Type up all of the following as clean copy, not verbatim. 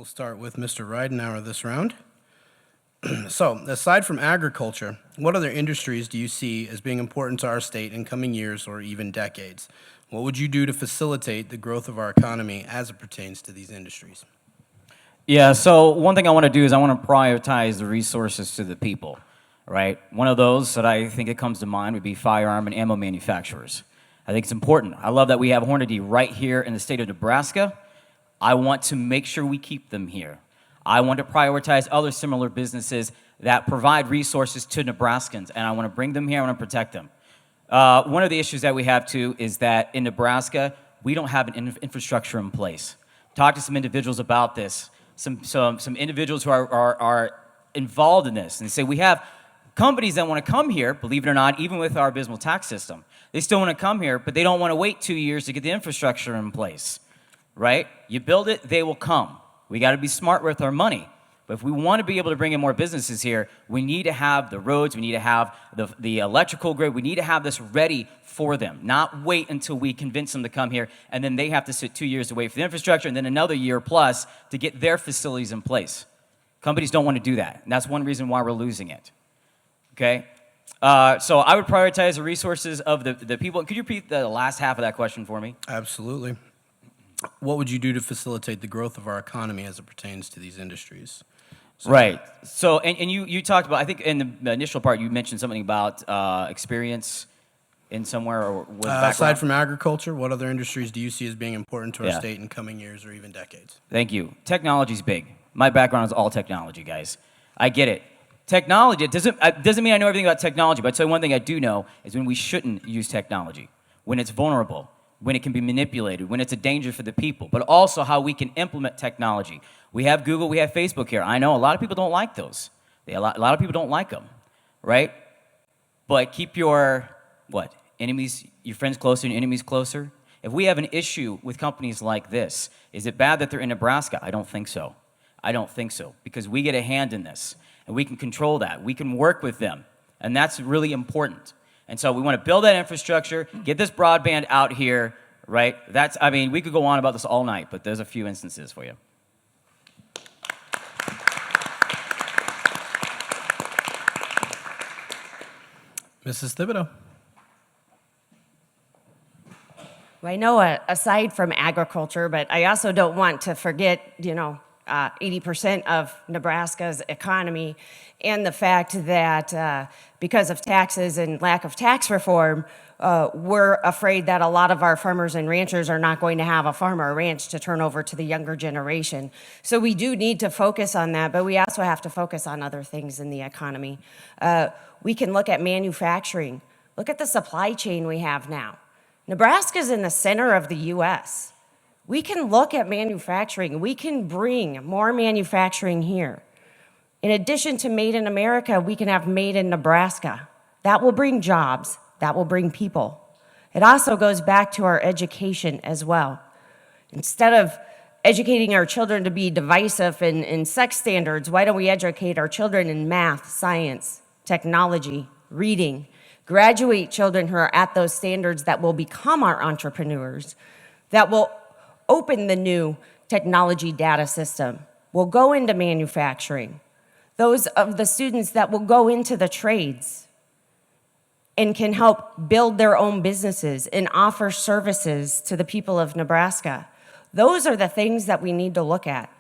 We'll start with Mr. Ridenauer this round. So, aside from agriculture, what other industries do you see as being important to our state in coming years or even decades? What would you do to facilitate the growth of our economy as it pertains to these industries? Yeah, so one thing I want to do is I want to prioritize the resources to the people, right? One of those that I think it comes to mind would be firearm and ammo manufacturers. I think it's important. I love that we have Hornady right here in the state of Nebraska. I want to make sure we keep them here. I want to prioritize other similar businesses that provide resources to Nebraskans, and I want to bring them here, I want to protect them. One of the issues that we have, too, is that in Nebraska, we don't have an infrastructure in place. Talk to some individuals about this, some individuals who are involved in this, and say we have companies that want to come here, believe it or not, even with our abysmal tax system. They still want to come here, but they don't want to wait 2 years to get the infrastructure in place, right? You build it, they will come. We got to be smart with our money. But if we want to be able to bring in more businesses here, we need to have the roads, we need to have the electrical grid, we need to have this ready for them, not wait until we convince them to come here, and then they have to sit 2 years to wait for the infrastructure, and then another year plus to get their facilities in place. Companies don't want to do that, and that's one reason why we're losing it, okay? So I would prioritize the resources of the people. Could you repeat the last half of that question for me? Absolutely. What would you do to facilitate the growth of our economy as it pertains to these industries? Right. So, and you talked about, I think in the initial part, you mentioned something about experience in somewhere or with aside from agriculture, what other industries do you see as being important to our state in coming years or even decades? Thank you. Technology's big. My background is all technology, guys. I get it. Technology, it doesn't mean I know everything about technology, but I'll tell you one thing I do know is when we shouldn't use technology, when it's vulnerable, when it can be manipulated, when it's a danger for the people, but also how we can implement technology. We have Google, we have Facebook here. I know a lot of people don't like those. A lot of people don't like them, right? But keep your, enemies, your friends closer and enemies closer. If we have an issue with companies like this, is it bad that they're in Nebraska? I don't think so. I don't think so, because we get a hand in this, and we can control that. We can work with them, and that's really important. And so we want to build that infrastructure, get this broadband out here, right? We could go on about this all night, but there's a few instances for you. Mrs. Thibodeau. Well, I know aside from agriculture, but I also don't want to forget, 80% of Nebraska's economy and the fact that because of taxes and lack of tax reform, we're afraid that a lot of our farmers and ranchers are not going to have a farm or a ranch to turn over to the younger generation. So we do need to focus on that, but we also have to focus on other things in the economy. We can look at manufacturing. Look at the supply chain we have now. Nebraska's in the center of the U.S. We can look at manufacturing. We can bring more manufacturing here. In addition to Made in America, we can have Made in Nebraska. That will bring jobs. That will bring people. It also goes back to our education as well. Instead of educating our children to be divisive in sex standards, why don't we educate our children in math, science, technology, reading, graduate children who are at those standards that will become our entrepreneurs, that will open the new technology data system, will go into manufacturing, those of the students that will go into the trades and can help build their own businesses and offer services to the people of Nebraska. Those are the things that we need to look at.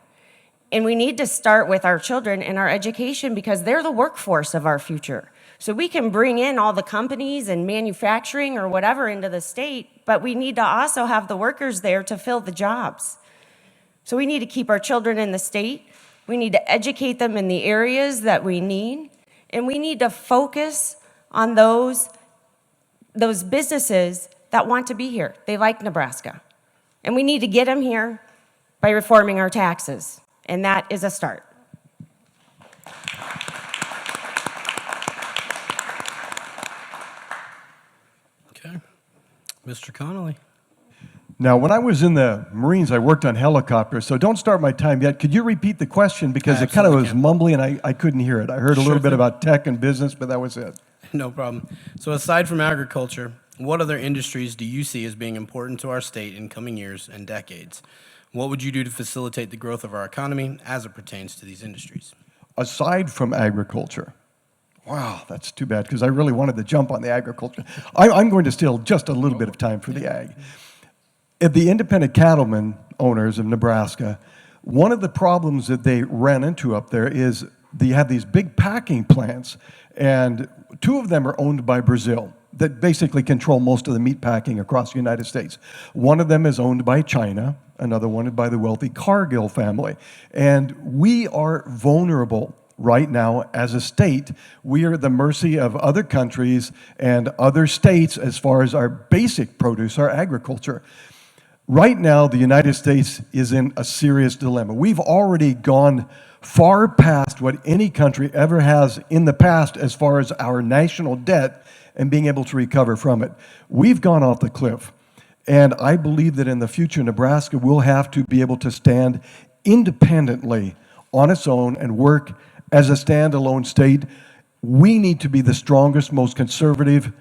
And we need to start with our children and our education because they're the workforce of our future. So we can bring in all the companies and manufacturing or whatever into the state, but we need to also have the workers there to fill the jobs. So we need to keep our children in the state. We need to educate them in the areas that we need. And we need to focus on those businesses that want to be here. They like Nebraska. And we need to get them here by reforming our taxes. And that is a start. Okay. Mr. Connolly. Now, when I was in the Marines, I worked on helicopters, so don't start my time yet. Could you repeat the question? Because it kind of was mumbly and I couldn't hear it. I heard a little bit about tech and business, but that was it. No problem. So aside from agriculture, what other industries do you see as being important to our state in coming years and decades? What would you do to facilitate the growth of our economy as it pertains to these industries? Aside from agriculture. Wow, that's too bad, because I really wanted to jump on the agriculture. I'm going to steal just a little bit of time for the ag. At the independent cattlemen owners of Nebraska, one of the problems that they ran into up there is they have these big packing plants, and two of them are owned by Brazil that basically control most of the meat packing across the United States. One of them is owned by China, another one is by the wealthy Cargill family. And we are vulnerable right now as a state. We are at the mercy of other countries and other states as far as our basic produce, our agriculture. Right now, the United States is in a serious dilemma. We've already gone far past what any country ever has in the past as far as our national debt and being able to recover from it. We've gone off the cliff. And I believe that in the future, Nebraska will have to be able to stand independently on its own and work as a standalone state. We need to be the strongest, most conservative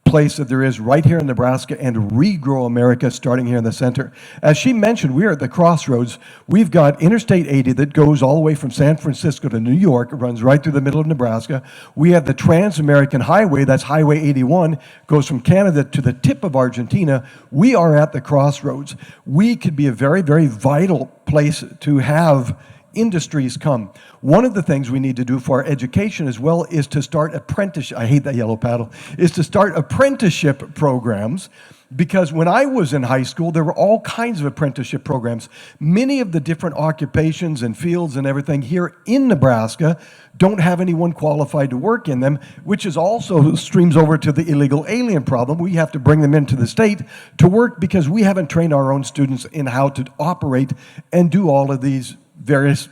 place that there is right here in Nebraska and regrow America starting here in the center. As she mentioned, we are at the crossroads. We've got Interstate 80 that goes all the way from San Francisco to New York. It runs right through the middle of Nebraska. We have the Trans-American Highway, that's Highway 81, goes from Canada to the tip of Argentina. We are at the crossroads. We could be a very, very vital place to have industries come. One of the things we need to do for our education as well is to start I hate that yellow paddle, is to start apprenticeship programs, because when I was in high school, there were all kinds of apprenticeship programs. Many of the different occupations and fields and everything here in Nebraska don't have anyone qualified to work in them, which is also streams over to the illegal alien problem. We have to bring them into the state to work because we haven't trained our own students in how to operate and do all of these various,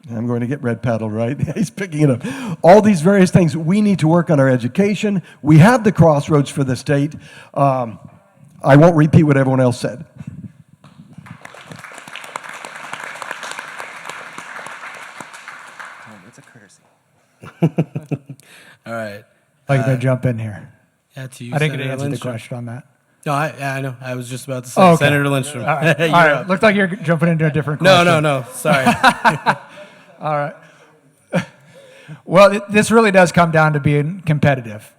I'm going to get red paddle, right? He's picking it up. All these various things. We need to work on our education. We have the crossroads for the state. I won't repeat what everyone else said. It's a courtesy. All right. I'm going to jump in here. That's you, I didn't get to Senator answer the Lindstrom. question on that. No, I know. I was just about to say, Oh, okay. Senator Lindstrom. All right. You're All right. up. Looked like you're jumping into a different No, question. no. Sorry. All right. Well, this really does come down to being competitive.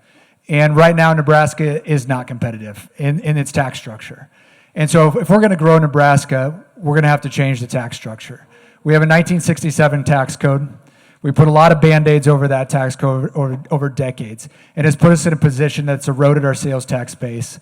And right now, Nebraska is not competitive in its tax structure. And so if we're going to grow Nebraska, we're going to have to change the tax structure. We have a 1967 tax code. We put a lot of Band-Aids over that tax code over decades. And it's put us in a position that's eroded our sales tax base.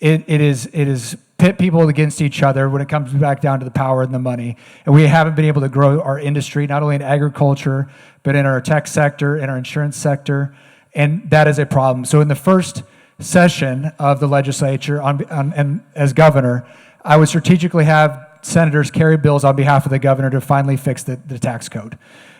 It is pit people against each other when it comes back down to the power and the money. And we haven't been able to grow our industry, not only in agriculture, but in our tech sector, in our insurance sector. And that is a problem. So in the first session of the legislature and as governor, I would strategically have senators carry bills on behalf of the governor to finally fix the tax code.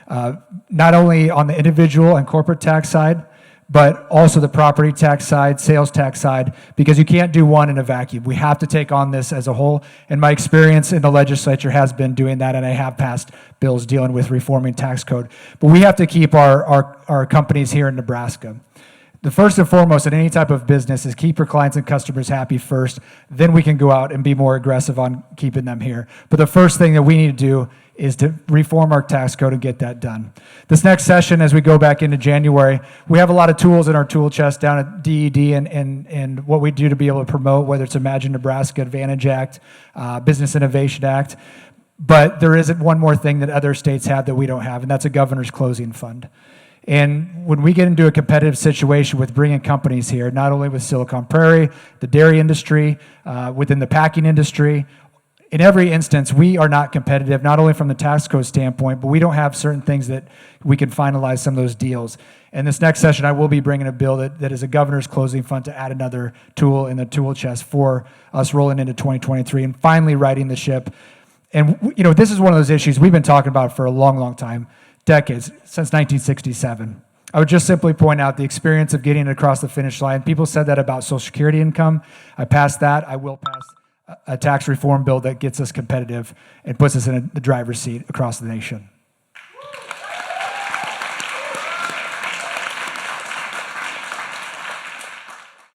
Not only on the individual and corporate tax side, but also the property tax side, sales tax side, because you can't do one in a vacuum. We have to take on this as a whole, and my experience in the legislature has been doing that, and I have passed bills dealing with reforming tax code. But we have to keep our companies here in Nebraska. The first and foremost in any type of business is keep your clients and customers happy first, then we can go out and be more aggressive on keeping them here. But the first thing that we need to do is to reform our tax code and get that done. This next session, as we go back into January, we have a lot of tools in our tool chest down at DED and what we do to be able to promote, whether it's Imagine Nebraska Advantage Act, Business Innovation Act. But there is one more thing that other states have that we don't have, and that's a governor's closing fund. And when we get into a competitive situation with bringing companies here, not only with Silicon Prairie, the dairy industry, within the packing industry, in every instance, we are not competitive, not only from the tax code standpoint, but we don't have certain things that we can finalize some of those deals. And this next session, I will be bringing a bill that is a governor's closing fund to add another tool in the tool chest for us rolling into 2023 and finally righting the ship. And this is one of those issues we've been talking about for a long, long time, decades, since 1967. I would just simply point out the experience of getting it across the finish line. People said that about Social Security income. I passed that. I will pass a tax reform bill that gets us competitive and puts us in the driver's seat across the nation.